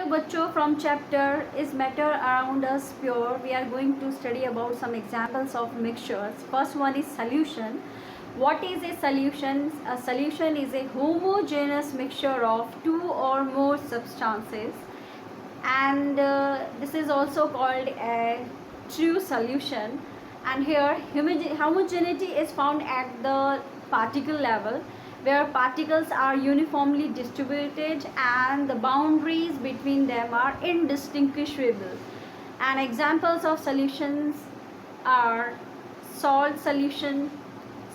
बच्चों, from chapter Is Matter Around Us Pure, we are going to study about some examples of mixtures. First one is solution. What is a solution? A solution is a homogeneous mixture of two or more substances, and this is also called a true solution. And here homogeneity is found at the particle level, where particles are uniformly distributed and the boundaries between them are indistinguishable. And examples of solutions are salt solution,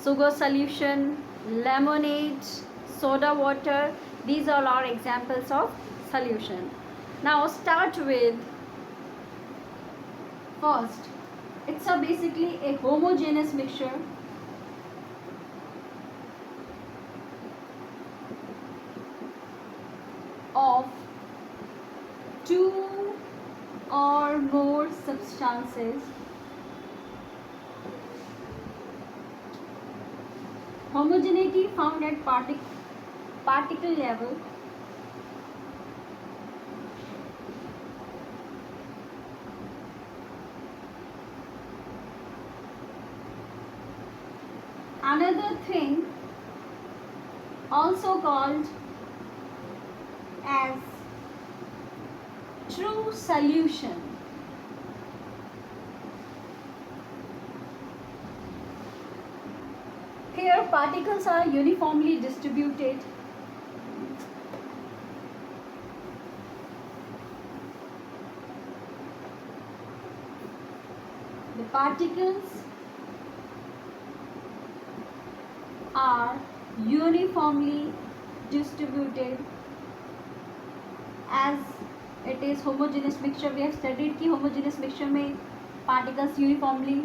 sugar solution, lemonade, soda water. These all are examples of solution. Now start with first. It's basically a homogeneous mixture of two or more substances. Homogeneity found at particle level. Another thing also called as true solution. Here particles are uniformly distributed. The particles are uniformly distributed as it is homogeneous mixture. We have studied कि homogeneous mixture में particles uniformly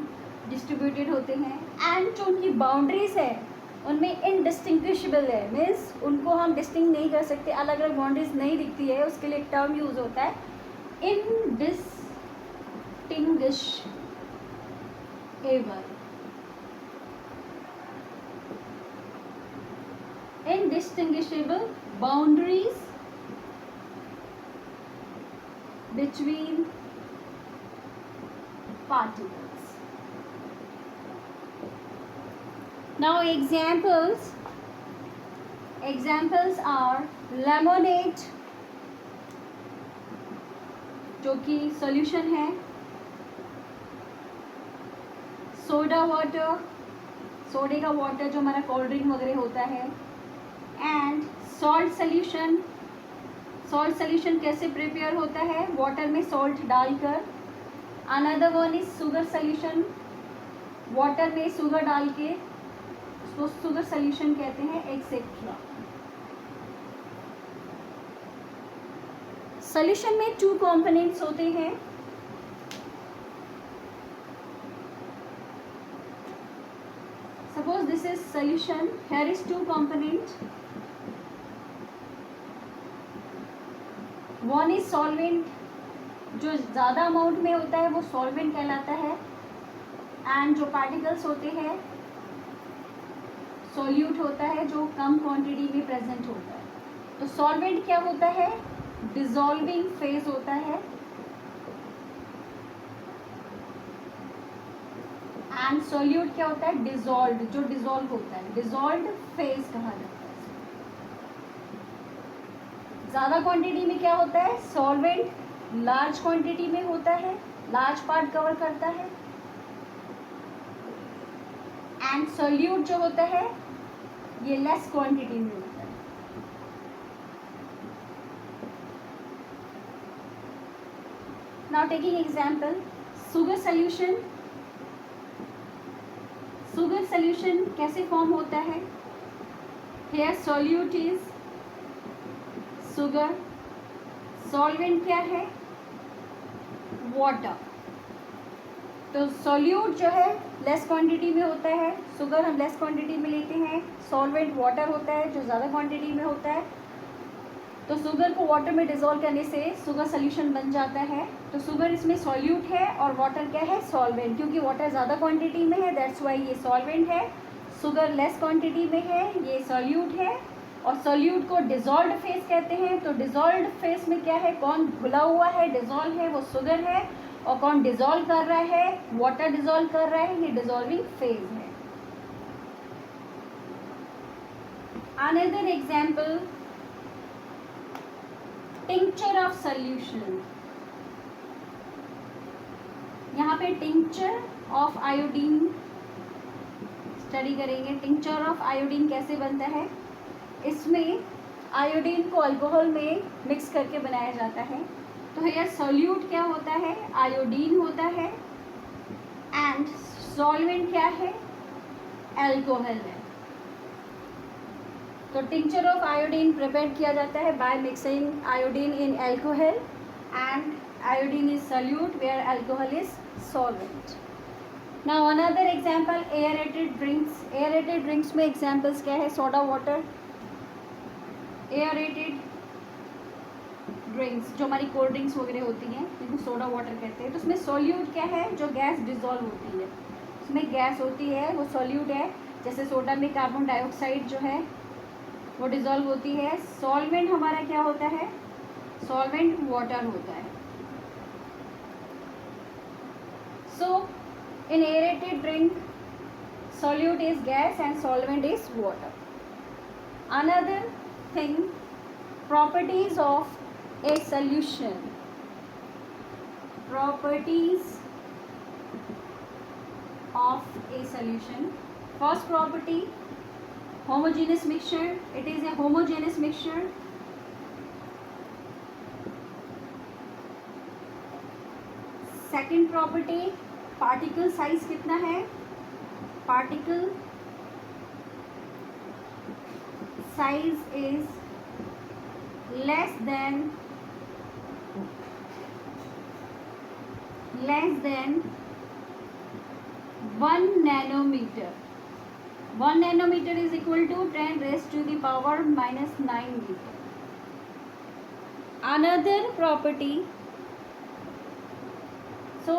distributed होते हैं, and जो उनकी boundaries है उनमें indistinguishable है, means उनको हम डिस्टिंग नहीं कर सकते, अलग अलग बाउंड्रीज नहीं दिखती है, उसके लिए टर्म यूज होता है indistinguishable boundaries between particles. Now examples are lemonade जो कि सॉल्यूशन है, सोडा वाटर, सोडे का वाटर जो हमारा कोल्ड ड्रिंक वगैरह होता है, and salt solution. Salt solution कैसे प्रिपेयर होता है? वाटर में सॉल्ट डालकर. Another one is sugar solution, water में शुगर डाल के उसको शुगर सॉल्यूशन कहते हैं, एक्सेट्रा. सॉल्यूशन में टू कंपोनेंट्स होते हैं. Suppose this is solution, here is two component. One is solvent, जो ज़्यादा अमाउंट में होता है वो सॉल्वेंट कहलाता है, एंड जो पार्टिकल्स होते हैं सॉल्यूट होता है जो कम क्वांटिटी में प्रेजेंट होता है. तो सॉल्वेंट क्या होता है? डिसॉल्विंग फेज होता है, एंड सॉल्यूट क्या होता है? डिसॉल्व्ड, जो डिसॉल्व होता है, डिसॉल्व्ड फेज कहा जाता है. ज़्यादा क्वांटिटी में क्या होता है? सॉल्वेंट लार्ज क्वांटिटी में होता है, लार्ज पार्ट कवर करता है, एंड सॉल्यूट जो होता है ये लेस क्वांटिटी में होता है. Now taking example, sugar solution. Sugar solution कैसे फॉर्म होता है? Here solute is sugar, solvent क्या है? वाटर. तो सॉल्यूट जो है लेस क्वांटिटी में होता है, शुगर हम लेस क्वांटिटी में लेते हैं, सॉल्वेंट वाटर होता है जो ज़्यादा क्वांटिटी में होता है. तो शुगर को वाटर में डिसॉल्व करने से शुगर सॉल्यूशन बन जाता है. तो शुगर इसमें सॉल्यूट है और वाटर क्या है? सॉल्वेंट. क्योंकि वाटर ज़्यादा क्वांटिटी में है दैट्स वाई ये सॉल्वेंट है. शुगर लेस क्वांटिटी में है, ये सॉल्यूट है. और सोल्यूट को डिजॉल्व्ड फेस कहते हैं। तो डिजॉल्व्ड फेस में क्या है, कौन घुला हुआ है, डिजॉल्व है, वो शुगर है, और कौन डिजॉल्व कर रहा है, वाटर डिजॉल्व कर रहा है, ये डिजॉल्विंग फेज है। Another example, tincture of solution. यहाँ पे टिंक्चर ऑफ आयोडीन स्टडी करेंगे। टिंक्चर ऑफ आयोडीन कैसे बनता है, इसमें आयोडीन को अल्कोहल में मिक्स करके बनाया जाता है। तो यह सोल्यूट क्या होता है, आयोडीन होता है, एंड सॉल्वेंट क्या है, अल्कोहल है। तो टिंक्चर ऑफ आयोडीन प्रिपेयर किया जाता है by mixing iodine in alcohol, and iodine is solute where alcohol is solvent. Now another example, aerated drinks. Aerated drinks में examples क्या है, सोडा वाटर। एयरेटेड ड्रिंक्स जो हमारी कोल्ड ड्रिंक्स वगैरह होती हैं जिनको सोडा वाटर कहते हैं, तो उसमें सोल्यूट क्या है, जो गैस डिजॉल्व होती है, उसमें गैस होती है वो सोल्यूट है। जैसे सोडा में कार्बन डाइऑक्साइड जो है वो डिजॉल्व होती है। सॉल्वेंट हमारा क्या होता है, सॉल्वेंट वाटर होता है। So in aerated drink, solute is gas and solvent is water. Another thing, properties of a solution. Properties of a solution. First property, homogeneous mixture. It is a homogeneous mixture. Second property, particle size कितना है, particle size is less than 1 nanometre. 1 nanometre is equal to 10 raised to the power -9 metre. Another property, so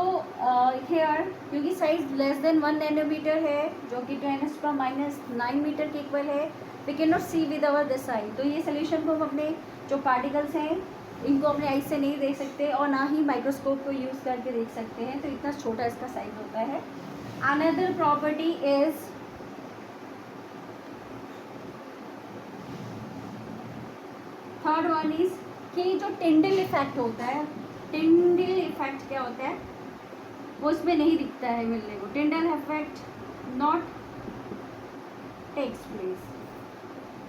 here क्योंकि size less than 1 nanometre है जो कि 10⁻⁹ metre के equal है, we can not see with our this eye. तो ये solution को हम अपने जो पार्टिकल्स हैं इनको अपने आई से नहीं देख सकते और ना ही माइक्रोस्कोप को यूज़ करके देख सकते हैं, तो इतना छोटा इसका साइज होता है। Another property is third one is कि जो टिंडल इफेक्ट होता है, टिंडल इफेक्ट क्या होता है वो इसमें नहीं दिखता है मिलने को। Tyndall effect not takes place,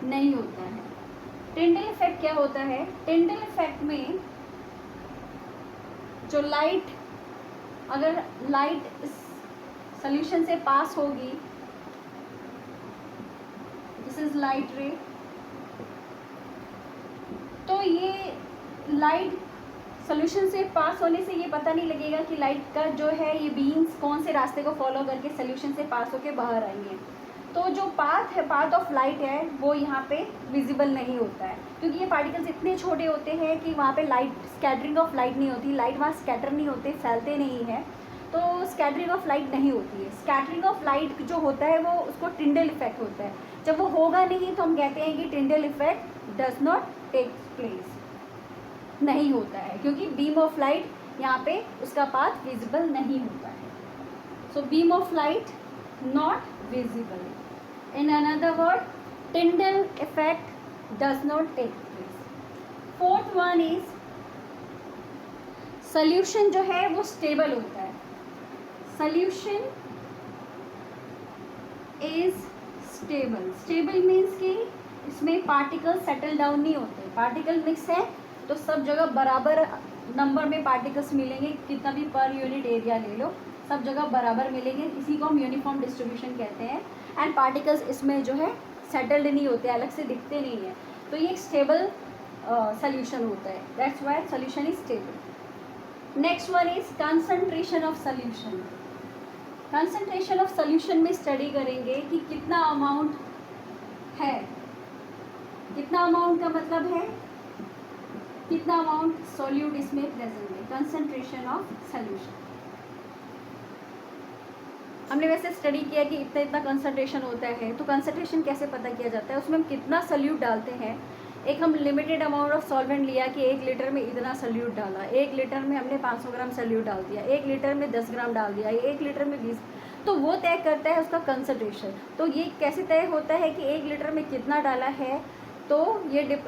नहीं होता है। टिंडल इफेक्ट क्या होता है, टिंडल इफेक्ट में जो लाइट, अगर लाइट सॉल्यूशन से पास होगी, दिस इज लाइट रे, तो ये लाइट सोल्यूशन से पास होने से ये पता नहीं लगेगा कि लाइट का जो है ये बीम्स कौन से रास्ते को फॉलो करके सोल्यूशन से पास होके बाहर आएंगे। तो जो पाथ है, पाथ ऑफ लाइट है, वो यहाँ पे विजिबल नहीं होता है क्योंकि ये पार्टिकल्स इतने छोटे होते हैं कि वहाँ पे लाइट, स्कैटरिंग ऑफ लाइट नहीं होती, लाइट वहाँ स्कैटर नहीं होते, फैलते नहीं है, तो स्कैटरिंग ऑफ लाइट नहीं होती है। स्कैटरिंग ऑफ लाइट जो होता है वो उसको टिंडल इफेक्ट होता है। जब वो होगा नहीं तो हम कहते हैं कि Tyndall effect does not take place, नहीं होता है क्योंकि बीम ऑफ लाइट यहाँ पे उसका पाथ विजिबल नहीं होता है। So beam of light not visible, in another word Tyndall effect does not take place. Fourth one is solution जो है वो स्टेबल होता है। Solution is stable, stable means कि इसमें पार्टिकल सेटल डाउन नहीं होते। पार्टिकल मिक्स है तो सब जगह बराबर नंबर में पार्टिकल्स मिलेंगे, कितना भी पर यूनिट एरिया ले लो सब जगह बराबर मिलेंगे, इसी को हम यूनिफॉर्म डिस्ट्रीब्यूशन कहते हैं। एंड पार्टिकल्स इसमें जो है सेटल्ड नहीं होते, अलग से दिखते नहीं हैं, तो ये एक स्टेबल सोल्यूशन होता है, that's why solution is stable. Next one is concentration of solution. Concentration of solution में स्टडी करेंगे कि कितना अमाउंट है, कितना अमाउंट का मतलब है कितना अमाउंट सोल्यूट इसमें प्रेजेंट है, कंसंट्रेशन ऑफ सोल्यूशन। हमने वैसे स्टडी किया कि इतना इतना कंसंट्रेशन होता है, तो कंसंट्रेशन कैसे पता किया जाता है, उसमें हम कितना सल्यूट डालते हैं। एक हम लिमिटेड अमाउंट ऑफ सॉल्वेंट लिया कि 1 लीटर में इतना सल्यूट डाला, 1 लीटर में हमने 500 ग्राम सल्यूट डाल दिया, 1 लीटर में 10 ग्राम डाल दिया, 1 लीटर में 20, तो वो तय करता है उसका कंसंट्रेशन। तो ये कैसे तय होता है कि 1 लीटर में कितना डाला है, तो ये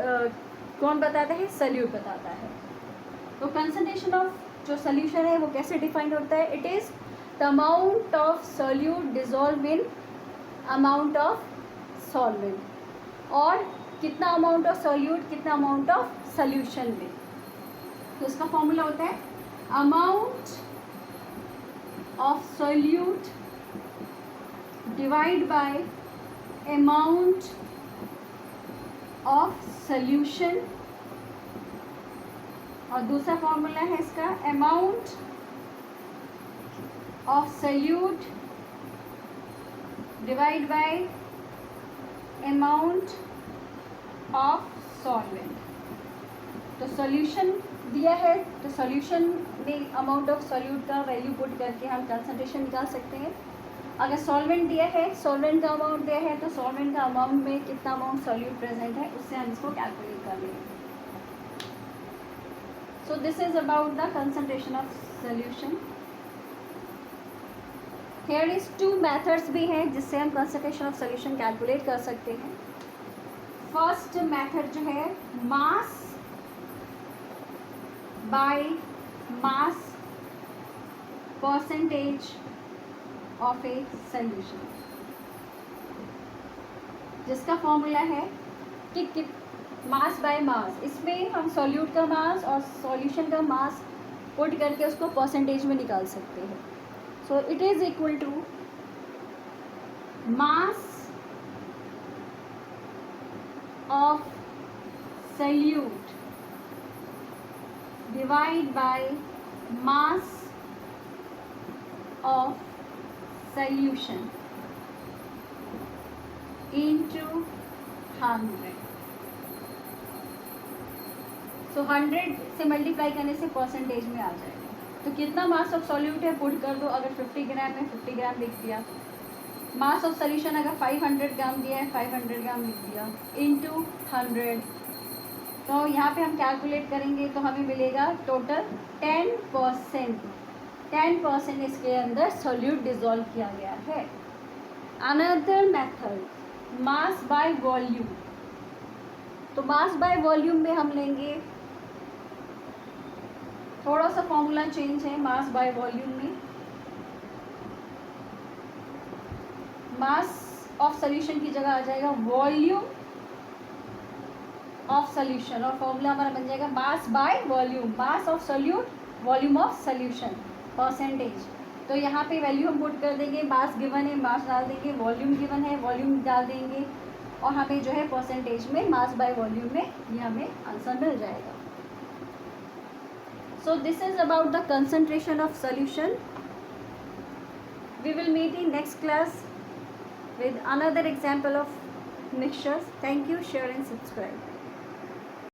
कौन बताता है, सल्यूट बताता है। तो कंसंट्रेशन ऑफ जो सॉल्यूशन है वो कैसे डिफाइंड होता है, it is the amount of solute dissolve in amount of solvent, और कितना अमाउंट ऑफ सॉल्यूट कितना अमाउंट ऑफ सॉल्यूशन में। तो इसका फॉर्मूला होता है amount of solute divide bye amount of solution, और दूसरा फॉर्मूला है इसका amount of solute divide bye amount of solvent. तो सॉल्यूशन दिया है, तो सॉल्यूशन में अमाउंट ऑफ सॉल्यूट का वैल्यू पुट करके हम कंसंट्रेशन निकाल सकते हैं। अगर सॉल्वेंट दिया है, सॉल्वेंट का अमाउंट दिया है, तो सॉल्वेंट का अमाउंट में कितना अमाउंट सॉल्यूट प्रेजेंट है उससे हम इसको कैलकुलेट कर लेंगे। So this is about the concentration of solution. Here is 2 methods भी हैं जिससे हम concentration of solution calculate कर सकते हैं। First method जो है mass by mass percentage of a solution, जिसका फॉर्मूला है कि मास बाय मास, इसमें हम सॉल्यूट का मास और सॉल्यूशन का मास पुट करके उसको परसेंटेज में निकाल सकते हैं। So it is equal to mass of solute divide by mass of solution into 100। So 100 से मल्टीप्लाई करने से परसेंटेज में आ जाएगा। तो कितना मास ऑफ सॉल्यूट है पुट कर दो, अगर 50 ग्राम है 50 ग्राम लिख दिया, मास ऑफ सॉल्यूशन अगर 500 ग्राम दिया है 500 ग्राम लिख दिया, इनटू 100। तो यहाँ पे हम कैलकुलेट करेंगे तो हमें मिलेगा टोटल 10%। 10% इसके अंदर सॉल्यूट डिजॉल्व किया गया है। Another method mass by volume. तो मास बाय वॉल्यूम में हम लेंगे, थोड़ा सा फॉर्मूला चेंज है मास बाय वॉल्यूम में। मास ऑफ सॉल्यूशन की जगह आ जाएगा वॉल्यूम ऑफ सॉल्यूशन, और फॉर्मूला हमारा बन जाएगा mass by volume, mass of solute volume of solution percentage. तो यहाँ पे वैल्यू हम पुट कर देंगे, मास गिवन है मास डाल देंगे, वॉल्यूम गिवन है वॉल्यूम डाल देंगे, और हमें जो है परसेंटेज में मास बाय वॉल्यूम में ये हमें आंसर मिल जाएगा। So this is about the concentration of solution. We will meet in next class with another example of mixtures. Thank you, share and subscribe.